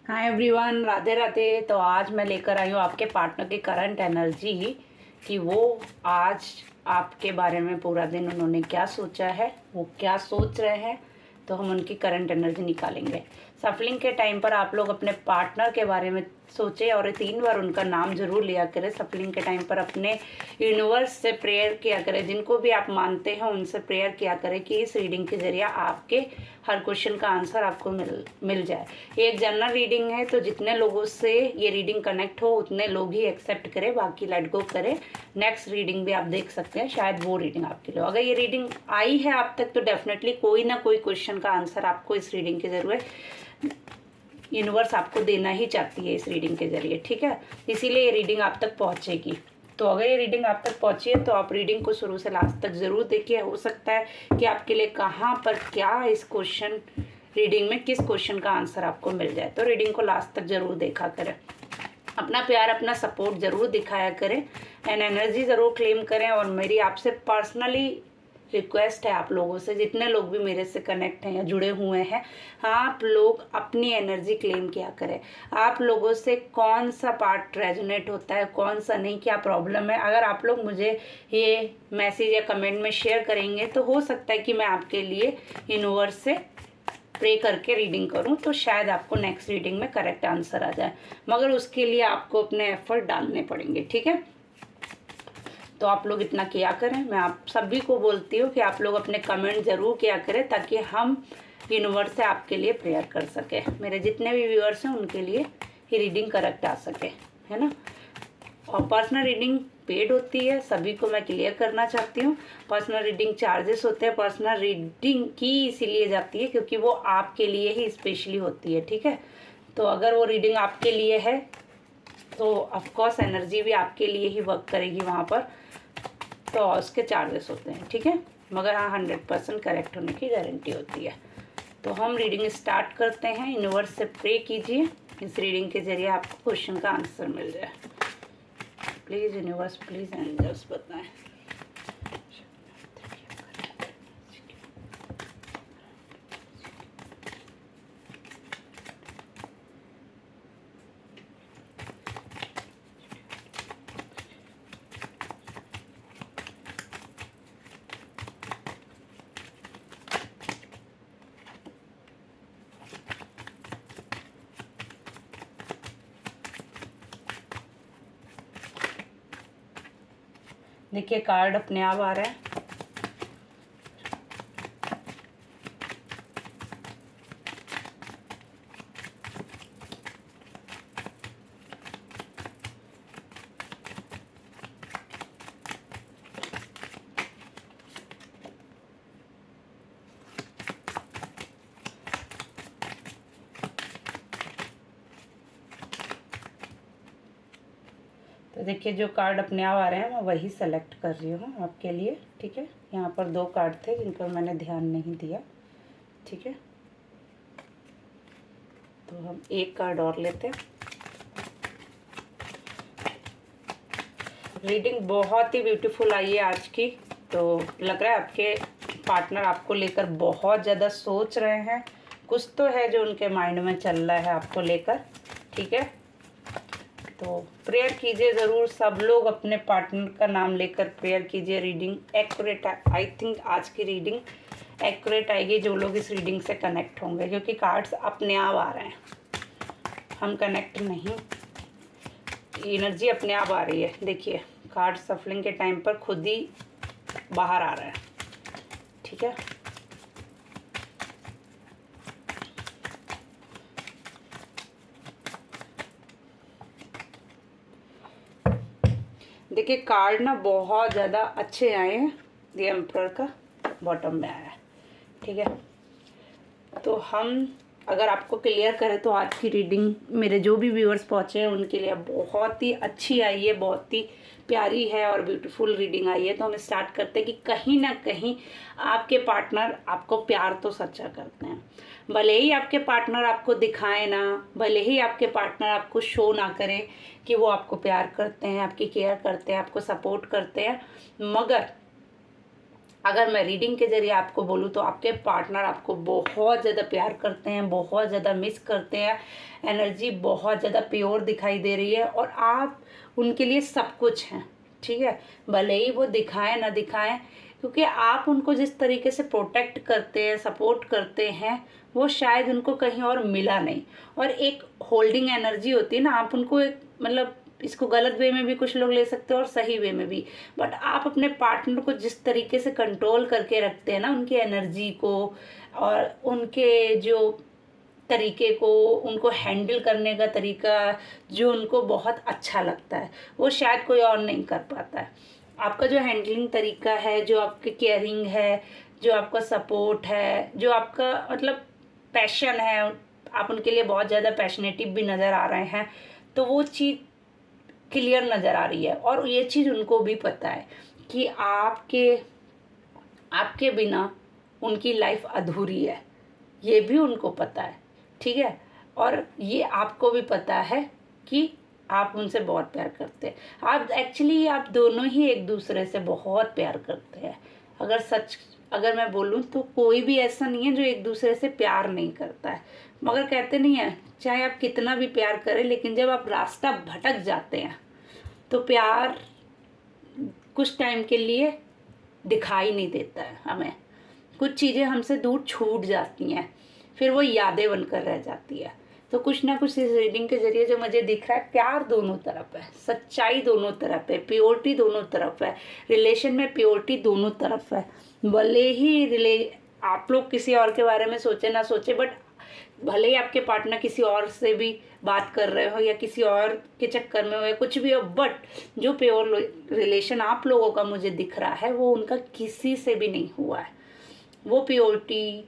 Hi everyone, Radhe Radhe. तो आज मैं लेकर आई हूँ आपके पार्टनर की करंट एनर्जी कि वो आज आपके बारे में पूरा दिन उन्होंने क्या सोचा है, वो क्या सोच रहे हैं। तो हम उनकी करंट एनर्जी निकालेंगे। सफलिंग के टाइम पर आप लोग अपने पार्टनर के बारे में सोचें और 3 बार उनका नाम जरूर लिया करें। सफलिंग के टाइम पर अपने यूनिवर्स से प्रेयर किया करें, जिनको भी आप मानते हैं उनसे प्रेयर किया करें कि इस रीडिंग के जरिए आपके हर क्वेश्चन का आंसर आपको मिल जाए। ये एक जनरल रीडिंग है, तो जितने लोगों से ये रीडिंग कनेक्ट हो उतने लोग ही एक्सेप्ट करें, बाकी लेट गो करें। नेक्स्ट रीडिंग भी आप देख सकते हैं, शायद वो रीडिंग आपके लिए। अगर ये रीडिंग आई है आप तक तो डेफिनेटली कोई ना कोई क्वेश्चन का आंसर आपको इस रीडिंग के जरिए यूनिवर्स आपको देना ही चाहती है इस रीडिंग के जरिए, ठीक है। इसीलिए ये रीडिंग आप तक पहुंचेगी। तो अगर ये रीडिंग आप तक पहुंची है तो आप रीडिंग को शुरू से लास्ट तक ज़रूर देखिए। हो सकता है कि आपके लिए कहाँ पर क्या इस क्वेश्चन रीडिंग में किस क्वेश्चन का आंसर आपको मिल जाए। तो रीडिंग को लास्ट तक ज़रूर देखा करें, अपना प्यार अपना सपोर्ट ज़रूर दिखाया करें एंड एनर्जी ज़रूर क्लेम करें। और मेरी आपसे पर्सनली रिक्वेस्ट है आप लोगों से, जितने लोग भी मेरे से कनेक्ट हैं या जुड़े हुए हैं, आप लोग अपनी एनर्जी क्लेम किया करें। आप लोगों से कौन सा पार्ट रेजोनेट होता है, कौन सा नहीं, क्या प्रॉब्लम है, अगर आप लोग मुझे ये मैसेज या कमेंट में शेयर करेंगे तो हो सकता है कि मैं आपके लिए यूनिवर्स से प्रे करके रीडिंग करूं, तो शायद आपको नेक्स्ट रीडिंग में करेक्ट आंसर आ जाए। मगर उसके लिए आपको अपने एफर्ट डालने पड़ेंगे, ठीक है। तो आप लोग इतना किया करें। मैं आप सभी को बोलती हूँ कि आप लोग अपने कमेंट ज़रूर किया करें ताकि हम यूनिवर्स से आपके लिए प्रेयर कर सके। मेरे जितने भी व्यूअर्स हैं उनके लिए ये रीडिंग करेक्ट आ सके, है ना। और पर्सनल रीडिंग पेड होती है, सभी को मैं क्लियर करना चाहती हूँ। पर्सनल रीडिंग चार्जेस होते हैं। पर्सनल रीडिंग की इसीलिए जाती है क्योंकि वो आपके लिए ही स्पेशली होती है, ठीक है। तो अगर वो रीडिंग आपके लिए है तो ऑफकोर्स एनर्जी भी आपके लिए ही वर्क करेगी वहाँ पर, तो उसके चार्जेस होते हैं, ठीक है। मगर हाँ 100% करेक्ट होने की गारंटी होती है। तो हम रीडिंग स्टार्ट करते हैं। यूनिवर्स से प्रे कीजिए इस रीडिंग के जरिए आपको क्वेश्चन का आंसर मिल जाए। प्लीज़ यूनिवर्स, प्लीज़ एंजल्स बताएं। देखिए कार्ड अपने आप आ रहा है। तो देखिए जो कार्ड अपने आप आ रहे हैं मैं वही सेलेक्ट कर रही हूँ आपके लिए, ठीक है। यहाँ पर 2 कार्ड थे जिन पर मैंने ध्यान नहीं दिया, ठीक है। तो हम एक कार्ड और लेते हैं। रीडिंग बहुत ही ब्यूटीफुल आई है आज की। तो लग रहा है आपके पार्टनर आपको लेकर बहुत ज़्यादा सोच रहे हैं। कुछ तो है जो उनके माइंड में चल रहा है आपको लेकर, ठीक है। तो प्रेयर कीजिए ज़रूर, सब लोग अपने पार्टनर का नाम लेकर प्रेयर कीजिए। रीडिंग एक्यूरेट, आई थिंक आज की रीडिंग एक्यूरेट आएगी जो लोग इस रीडिंग से कनेक्ट होंगे, क्योंकि कार्ड्स अपने आप आ रहे हैं, हम कनेक्ट नहीं, एनर्जी अपने आप आ रही है। देखिए कार्ड सफलिंग के टाइम पर खुद ही बाहर आ रहा है, ठीक है। देखिए कार्ड ना बहुत ज़्यादा अच्छे आए हैं। ये एम्परर का बॉटम में आया है, ठीक है। तो हम अगर आपको क्लियर करें तो आज की रीडिंग मेरे जो भी व्यूअर्स पहुँचे हैं उनके लिए बहुत ही अच्छी आई है, बहुत ही प्यारी है और ब्यूटीफुल रीडिंग आई है। तो हम स्टार्ट करते हैं कि कहीं ना कहीं आपके पार्टनर आपको प्यार तो सच्चा करते हैं। भले ही आपके पार्टनर आपको दिखाए ना, भले ही आपके पार्टनर आपको शो ना करें कि वो आपको प्यार करते हैं, आपकी केयर करते हैं, आपको सपोर्ट करते हैं, मगर अगर मैं रीडिंग के ज़रिए आपको बोलूँ तो आपके पार्टनर आपको बहुत ज़्यादा प्यार करते हैं, बहुत ज़्यादा मिस करते हैं, एनर्जी बहुत ज़्यादा प्योर दिखाई दे रही है और आप उनके लिए सब कुछ हैं, ठीक है। भले ही वो दिखाएं ना दिखाएं, क्योंकि आप उनको जिस तरीके से प्रोटेक्ट करते हैं, सपोर्ट करते हैं, वो शायद उनको कहीं और मिला नहीं। और एक होल्डिंग एनर्जी होती है ना, आप उनको एक मतलब इसको गलत वे में भी कुछ लोग ले सकते हैं और सही वे में भी, बट आप अपने पार्टनर को जिस तरीके से कंट्रोल करके रखते हैं ना, उनकी एनर्जी को और उनके जो तरीके को, उनको हैंडल करने का तरीका जो उनको बहुत अच्छा लगता है, वो शायद कोई और नहीं कर पाता है। आपका जो हैंडलिंग तरीका है, जो आपकी केयरिंग है, जो आपका सपोर्ट है, जो आपका मतलब पैशन है, आप उनके लिए बहुत ज़्यादा पैशनेटिव भी नज़र आ रहे हैं, तो वो चीज़ क्लियर नज़र आ रही है। और ये चीज़ उनको भी पता है कि आपके बिना उनकी लाइफ अधूरी है, ये भी उनको पता है, ठीक है। और ये आपको भी पता है कि आप उनसे बहुत प्यार करते हैं। आप दोनों ही एक दूसरे से बहुत प्यार करते हैं। अगर मैं बोलूँ तो कोई भी ऐसा नहीं है जो एक दूसरे से प्यार नहीं करता है, मगर कहते नहीं है, चाहे आप कितना भी प्यार करें, लेकिन जब आप रास्ता भटक जाते हैं तो प्यार कुछ टाइम के लिए दिखाई नहीं देता है हमें, कुछ चीज़ें हमसे दूर छूट जाती हैं, फिर वो यादें बनकर रह जाती है। तो कुछ ना कुछ इस रीडिंग के ज़रिए जो मुझे दिख रहा है, प्यार दोनों तरफ है, सच्चाई दोनों तरफ है, प्योरिटी दोनों तरफ है, रिलेशन में प्योरिटी दोनों तरफ है। भले ही आप लोग किसी और के बारे में सोचे ना सोचे, बट भले ही आपके पार्टनर किसी और से भी बात कर रहे हो या किसी और के चक्कर में हो या कुछ भी हो, बट जो प्योर रिलेशन आप लोगों का मुझे दिख रहा है, वो उनका किसी से भी नहीं हुआ है। वो प्योरिटी,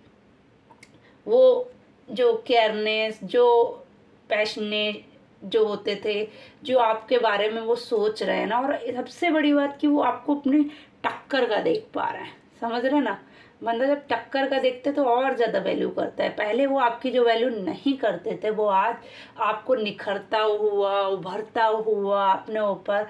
वो जो केयरनेस, जो पैशनेट जो होते थे, जो आपके बारे में वो सोच रहे हैं ना, और सबसे बड़ी बात कि वो आपको अपनी टक्कर का देख पा रहे हैं, समझ रहे ना। बंदा जब टक्कर का देखते तो और ज़्यादा वैल्यू करता है। पहले वो आपकी जो वैल्यू नहीं करते थे, वो आज आपको निखरता हुआ, उभरता हुआ, अपने ऊपर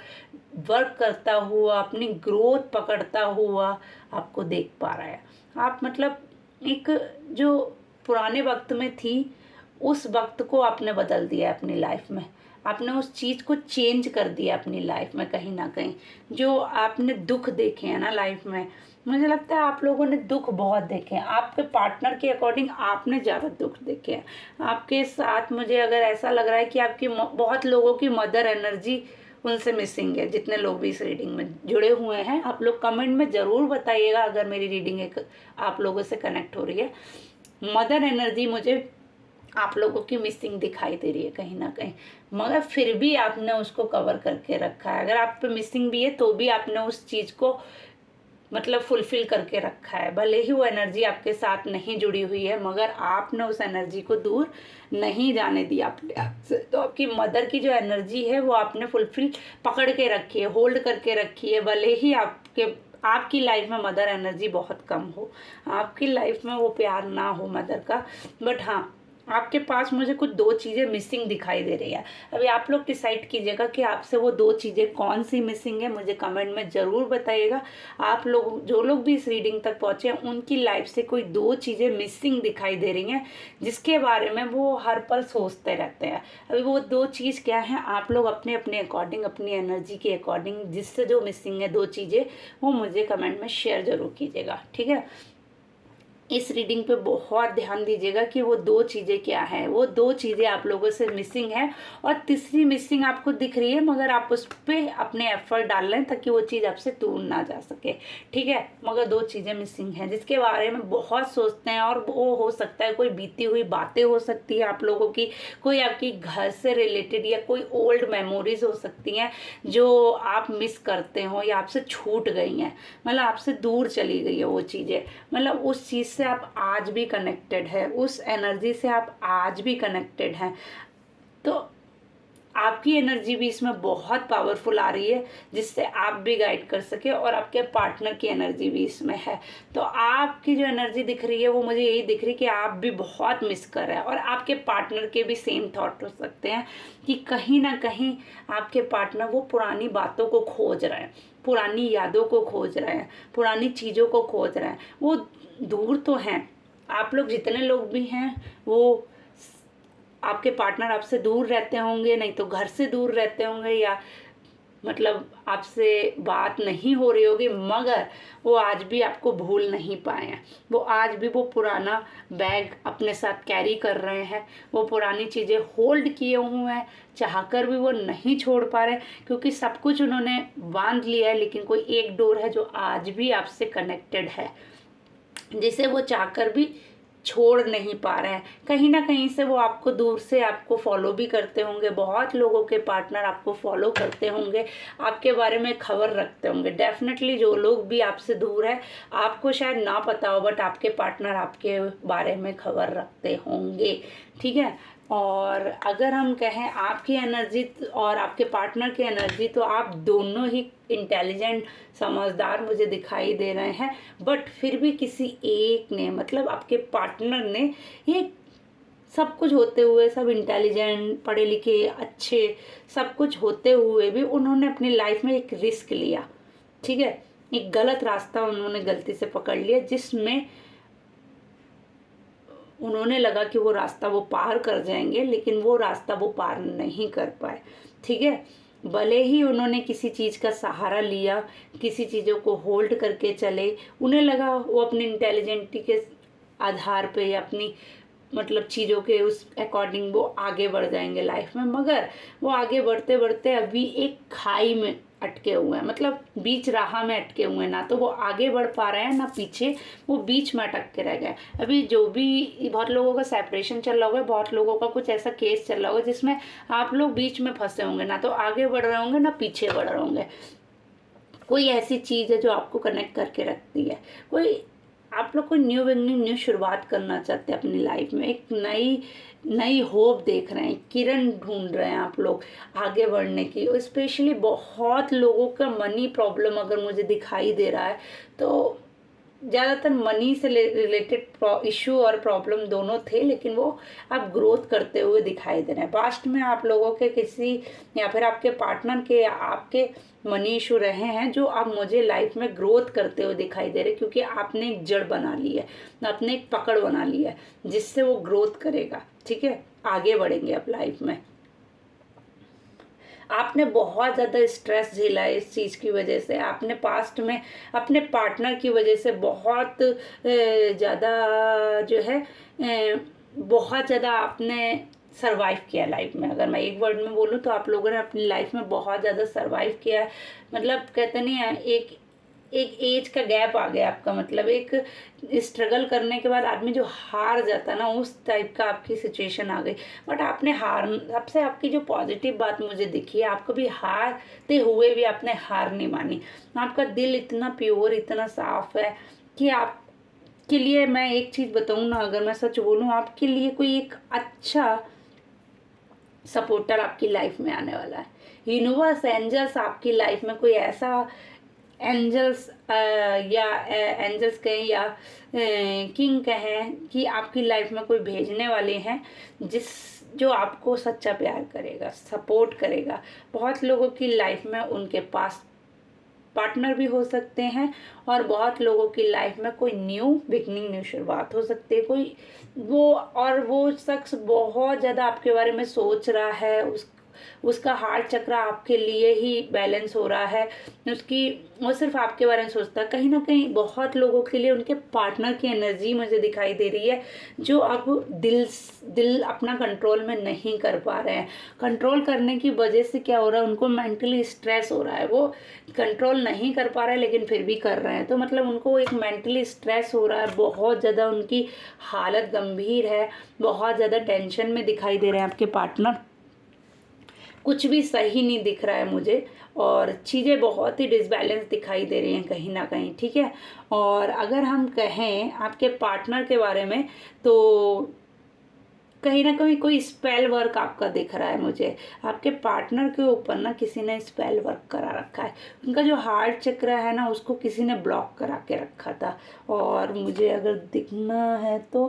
वर्क करता हुआ, अपनी ग्रोथ पकड़ता हुआ आपको देख पा रहा है। आप मतलब एक जो पुराने वक्त में थी, उस वक्त को आपने बदल दिया है अपनी लाइफ में। आपने उस चीज़ को चेंज कर दिया अपनी लाइफ में कहीं ना कहीं। जो आपने दुख देखे हैं ना लाइफ में, मुझे लगता है आप लोगों ने दुख बहुत देखे हैं। आपके पार्टनर के अकॉर्डिंग आपने ज़्यादा दुख देखे हैं। आपके साथ मुझे अगर ऐसा लग रहा है कि आपकी बहुत लोगों की मदर एनर्जी उनसे मिसिंग है। जितने लोग भी इस रीडिंग में जुड़े हुए हैं, आप लोग कमेंट में ज़रूर बताइएगा अगर मेरी रीडिंग एक आप लोगों से कनेक्ट हो रही है। मदर एनर्जी मुझे आप लोगों की मिसिंग दिखाई दे रही है कहीं ना कहीं, मगर फिर भी आपने उसको कवर करके रखा है। अगर आप पे मिसिंग भी है तो भी आपने उस चीज़ को मतलब फुलफिल करके रखा है। भले ही वो एनर्जी आपके साथ नहीं जुड़ी हुई है, मगर आपने उस एनर्जी को दूर नहीं जाने दिया अपने आप से। तो आपकी मदर की जो एनर्जी है वो आपने फुलफिल पकड़ के रखी है, होल्ड करके रखी है। भले ही आपकी लाइफ में मदर एनर्जी बहुत कम हो, आपकी लाइफ में वो प्यार ना हो मदर का, बट हाँ, आपके पास मुझे कुछ दो चीज़ें मिसिंग दिखाई दे रही है। अभी आप लोग डिसाइड कीजिएगा कि आपसे वो दो चीज़ें कौन सी मिसिंग है, मुझे कमेंट में ज़रूर बताइएगा। आप लोग जो लोग भी इस रीडिंग तक पहुँचे हैं, उनकी लाइफ से कोई दो चीज़ें मिसिंग दिखाई दे रही हैं, जिसके बारे में वो हर पल सोचते रहते हैं। अभी वो दो चीज़ क्या है, आप लोग अपने अपने अकॉर्डिंग, अपनी एनर्जी के अकॉर्डिंग जिससे जो मिसिंग है दो चीज़ें, वो मुझे कमेंट में शेयर ज़रूर कीजिएगा, ठीक है। इस रीडिंग पे बहुत ध्यान दीजिएगा कि वो दो चीज़ें क्या हैं। वो दो चीज़ें आप लोगों से मिसिंग है और तीसरी मिसिंग आपको दिख रही है, मगर आप उस पर अपने एफर्ट डाल रहे हैं ताकि वो चीज़ आपसे दूर ना जा सके, ठीक है। मगर दो चीज़ें मिसिंग हैं जिसके बारे में बहुत सोचते हैं, और वो हो सकता है कोई बीती हुई बातें हो सकती है आप लोगों की, कोई आपकी घर से रिलेटेड या कोई ओल्ड मेमोरीज हो सकती हैं जो आप मिस करते हो या आपसे छूट गई हैं, मतलब आपसे दूर चली गई है वो चीज़ें। मतलब उस चीज़ से आप आज भी कनेक्टेड है, उस एनर्जी से आप आज भी कनेक्टेड हैं। तो आपकी एनर्जी भी इसमें बहुत पावरफुल आ रही है, जिससे आप भी गाइड कर सके, और आपके पार्टनर की एनर्जी भी इसमें है। तो आपकी जो एनर्जी दिख रही है वो मुझे यही दिख रही है कि आप भी बहुत मिस कर रहे हैं, और आपके पार्टनर के भी सेम थॉट हो सकते हैं कि कहीं ना कहीं आपके पार्टनर वो पुरानी बातों को खोज रहे हैं, पुरानी यादों को खोज रहे हैं, पुरानी चीज़ों को खोज रहे हैं। वो दूर तो हैं, आप लोग जितने लोग भी हैं वो, आपके पार्टनर आपसे दूर रहते होंगे, नहीं तो घर से दूर रहते होंगे, या मतलब आपसे बात नहीं हो रही होगी, मगर वो आज भी आपको भूल नहीं पाए हैं। वो आज भी वो पुराना बैग अपने साथ कैरी कर रहे हैं, वो पुरानी चीज़ें होल्ड किए हुए हैं, चाहकर भी वो नहीं छोड़ पा रहे, क्योंकि सब कुछ उन्होंने बांध लिया है, लेकिन कोई एक डोर है जो आज भी आपसे कनेक्टेड है, जिसे वो चाहकर भी छोड़ नहीं पा रहे हैं। कहीं ना कहीं से वो आपको दूर से आपको फॉलो भी करते होंगे, बहुत लोगों के पार्टनर आपको फॉलो करते होंगे, आपके बारे में खबर रखते होंगे। डेफिनेटली जो लोग भी आपसे दूर है, आपको शायद ना पता हो, बट आपके पार्टनर आपके बारे में खबर रखते होंगे, ठीक है। और अगर हम कहें आपकी एनर्जी और आपके पार्टनर की एनर्जी, तो आप दोनों ही इंटेलिजेंट, समझदार मुझे दिखाई दे रहे हैं, बट फिर भी किसी एक ने, मतलब आपके पार्टनर ने, ये सब कुछ होते हुए, सब इंटेलिजेंट, पढ़े लिखे, अच्छे, सब कुछ होते हुए भी उन्होंने अपनी लाइफ में एक रिस्क लिया, ठीक है। एक गलत रास्ता उन्होंने गलती से पकड़ लिया, जिसमें उन्होंने लगा कि वो रास्ता वो पार कर जाएंगे, लेकिन वो रास्ता वो पार नहीं कर पाए, ठीक है। भले ही उन्होंने किसी चीज़ का सहारा लिया, किसी चीज़ों को होल्ड करके चले, उन्हें लगा वो अपनी इंटेलिजेंटी के आधार पे या अपनी मतलब चीज़ों के उस अकॉर्डिंग वो आगे बढ़ जाएंगे लाइफ में, मगर वो आगे बढ़ते बढ़ते अभी एक खाई में अटके हुए हैं, मतलब बीच राह में अटके हुए हैं, ना तो वो आगे बढ़ पा रहे हैं ना पीछे, वो बीच में अटक के रह गए। अभी जो भी बहुत लोगों का सेपरेशन चल रहा होगा, बहुत लोगों का कुछ ऐसा केस चल रहा होगा जिसमें आप लोग बीच में फंसे होंगे, ना तो आगे बढ़ रहे होंगे ना पीछे बढ़ रहे होंगे। कोई ऐसी चीज़ है जो आपको कनेक्ट करके रखती है, कोई आप लोग कोई न्यू बिगनिंग, न्यू शुरुआत करना चाहते हैं अपनी लाइफ में, एक नई नई होप देख रहे हैं, किरण ढूंढ रहे हैं आप लोग आगे बढ़ने की। स्पेशली बहुत लोगों का मनी प्रॉब्लम अगर मुझे दिखाई दे रहा है, तो ज़्यादातर मनी से रिलेटेड इशू और प्रॉब्लम दोनों थे, लेकिन वो आप ग्रोथ करते हुए दिखाई दे रहे हैं। पास्ट में आप लोगों के किसी, या फिर आपके पार्टनर के या आपके मनी इशू रहे हैं, जो आप मुझे लाइफ में ग्रोथ करते हुए दिखाई दे रहे हैं, क्योंकि आपने एक जड़ बना ली है, आपने एक पकड़ बना ली है, जिससे वो ग्रोथ करेगा, ठीक है। आगे बढ़ेंगे अब लाइफ में। आपने बहुत ज़्यादा स्ट्रेस झेला है इस चीज़ की वजह से, आपने पास्ट में अपने पार्टनर की वजह से बहुत ज़्यादा जो है बहुत ज़्यादा आपने सरवाइव किया लाइफ में। अगर मैं एक वर्ड में बोलूँ तो आप लोगों ने अपनी लाइफ में बहुत ज़्यादा सरवाइव किया है। मतलब कहते नहीं है, एक एक एज का गैप आ गया आपका, मतलब एक स्ट्रगल करने के बाद आदमी जो हार जाता है ना, उस टाइप का आपकी सिचुएशन आ गई। बट आपने हार, सबसे आपकी जो पॉजिटिव बात मुझे दिखी है, आप कभी हारते हुए भी आपने हार नहीं मानी। आपका दिल इतना प्योर, इतना साफ है कि आप के लिए, मैं एक चीज़ बताऊँ ना, अगर मैं सच बोलूँ, आपके लिए कोई एक अच्छा सपोर्टर आपकी लाइफ में आने वाला है। यूनिवर्स, एंजल्स आपकी लाइफ में कोई ऐसा एंजल्स या एंजल्स कहें या किंग कहें कि आपकी लाइफ में कोई भेजने वाले हैं, जो आपको सच्चा प्यार करेगा, सपोर्ट करेगा। बहुत लोगों की लाइफ में उनके पास पार्टनर भी हो सकते हैं, और बहुत लोगों की लाइफ में कोई न्यू बिगनिंग, न्यू शुरुआत हो सकती है। कोई वो शख्स बहुत ज़्यादा आपके बारे में सोच रहा है, उसका हार्ट चक्र आपके लिए ही बैलेंस हो रहा है, वो सिर्फ आपके बारे में सोचता है। कहीं ना कहीं बहुत लोगों के लिए उनके पार्टनर की एनर्जी मुझे दिखाई दे रही है, जो अब दिल अपना कंट्रोल में नहीं कर पा रहे हैं। कंट्रोल करने की वजह से क्या हो रहा है, उनको मेंटली स्ट्रेस हो रहा है। वो कंट्रोल नहीं कर पा रहे हैं, लेकिन फिर भी कर रहे हैं, तो मतलब उनको एक मेंटली स्ट्रेस हो रहा है, बहुत ज़्यादा उनकी हालत गंभीर है, बहुत ज़्यादा टेंशन में दिखाई दे रहे हैं आपके पार्टनर। कुछ भी सही नहीं दिख रहा है मुझे, और चीज़ें बहुत ही डिसबैलेंस दिखाई दे रही हैं कहीं ना कहीं, ठीक है। और अगर हम कहें आपके पार्टनर के बारे में, तो कहीं ना कहीं कोई स्पेल वर्क आपका दिख रहा है मुझे। आपके पार्टनर के ऊपर ना किसी ने स्पेल वर्क करा रखा है। उनका जो हार्ट चक्र है ना, उसको किसी ने ब्लॉक करा के रखा था। और मुझे अगर दिखना है तो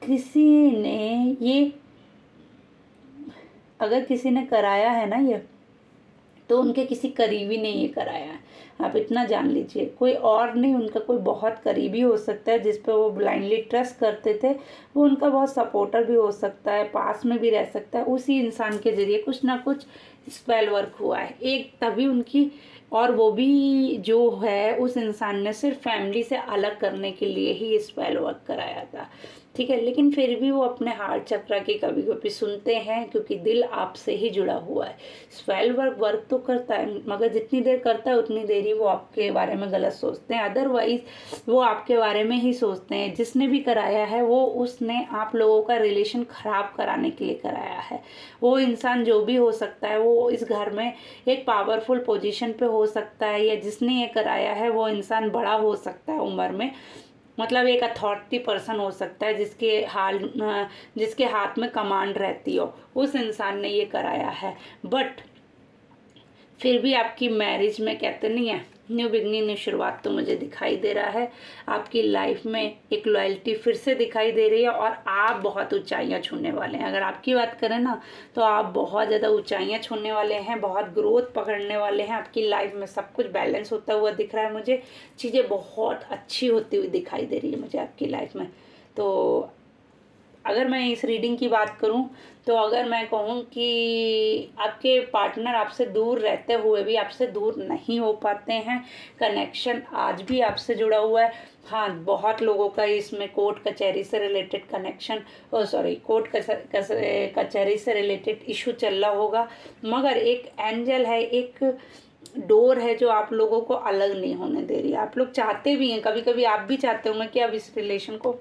किसी ने ये, अगर किसी ने कराया है ना ये, तो उनके किसी करीबी ने ये कराया है। आप इतना जान लीजिए, कोई और नहीं, उनका कोई बहुत करीबी हो सकता है जिस पे वो ब्लाइंडली ट्रस्ट करते थे। वो उनका बहुत सपोर्टर भी हो सकता है, पास में भी रह सकता है। उसी इंसान के जरिए कुछ ना कुछ स्पेल वर्क हुआ है एक, तभी उनकी, और वो भी जो है उस इंसान ने सिर्फ फैमिली से अलग करने के लिए ही स्पेल वर्क कराया था। ठीक है, लेकिन फिर भी वो अपने हार्ट चक्र की कभी कभी सुनते हैं, क्योंकि दिल आपसे ही जुड़ा हुआ है। स्पेल वर्क वर्क तो करता है, मगर जितनी देर करता है उतनी देर ही वो आपके बारे में गलत सोचते हैं। अदरवाइज वो आपके बारे में ही सोचते हैं। जिसने भी कराया है वो, उसने आप लोगों का रिलेशन खराब कराने के लिए कराया है। वो इंसान जो भी हो सकता है, वो इस घर में एक पावरफुल पोजीशन पे हो सकता है, या जिसने ये कराया है वो इंसान बड़ा हो सकता है उम्र में, मतलब एक अथॉरिटी पर्सन हो सकता है जिसके हाथ में कमांड रहती हो, उस इंसान ने ये कराया है। बट फिर भी आपकी मैरिज में, कहते नहीं है, न्यू बिगनिंग, न्यू शुरुआत तो मुझे दिखाई दे रहा है। आपकी लाइफ में एक लॉयल्टी फिर से दिखाई दे रही है, और आप बहुत ऊंचाइयां छूने वाले हैं। अगर आपकी बात करें ना, तो आप बहुत ज़्यादा ऊंचाइयां छूने वाले हैं, बहुत ग्रोथ पकड़ने वाले हैं। आपकी लाइफ में सब कुछ बैलेंस होता हुआ दिख रहा है मुझे, चीज़ें बहुत अच्छी होती हुई दिखाई दे रही है मुझे आपकी लाइफ में। तो अगर मैं इस रीडिंग की बात करूं, तो अगर मैं कहूं कि आपके पार्टनर आपसे दूर रहते हुए भी आपसे दूर नहीं हो पाते हैं, कनेक्शन आज भी आपसे जुड़ा हुआ है। हाँ, बहुत लोगों का इसमें कोर्ट कचहरी से रिलेटेड कनेक्शन, कोर्ट कचहरी से रिलेटेड इशू चल रहा होगा, मगर एक एंजल है, एक डोर है जो आप लोगों को अलग नहीं होने दे रही है। आप लोग चाहते भी हैं, कभी कभी आप भी चाहते होंगे कि अब इस रिलेशन को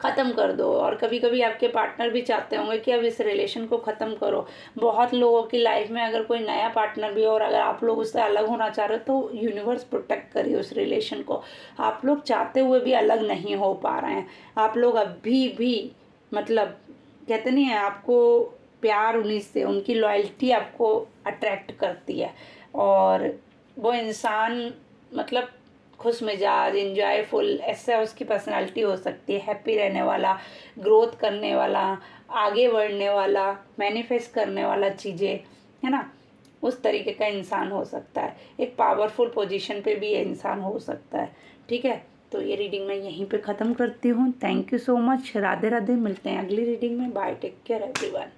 ख़त्म कर दो, और कभी कभी आपके पार्टनर भी चाहते होंगे कि अब इस रिलेशन को ख़त्म करो। बहुत लोगों की लाइफ में अगर कोई नया पार्टनर भी हो, और अगर आप लोग उससे अलग होना चाह रहे हो, तो यूनिवर्स प्रोटेक्ट करिए उस रिलेशन को। आप लोग चाहते हुए भी अलग नहीं हो पा रहे हैं। आप लोग अभी भी, मतलब कहते नहीं है, आपको प्यार उन्हीं से, उनकी लॉयल्टी आपको अट्रैक्ट करती है। और वो इंसान, मतलब खुश मिजाज, इंजॉयफुल, ऐसा उसकी पर्सनालिटी हो सकती है। हैप्पी रहने वाला, ग्रोथ करने वाला, आगे बढ़ने वाला, मैनिफेस्ट करने वाला चीज़ें, है ना, उस तरीके का इंसान हो सकता है। एक पावरफुल पोजीशन पे भी ये इंसान हो सकता है। ठीक है, तो ये रीडिंग मैं यहीं पे ख़त्म करती हूँ। Thank you so much. Radhe Radhe. मिलते हैं अगली रीडिंग में। Bye, take care everyone.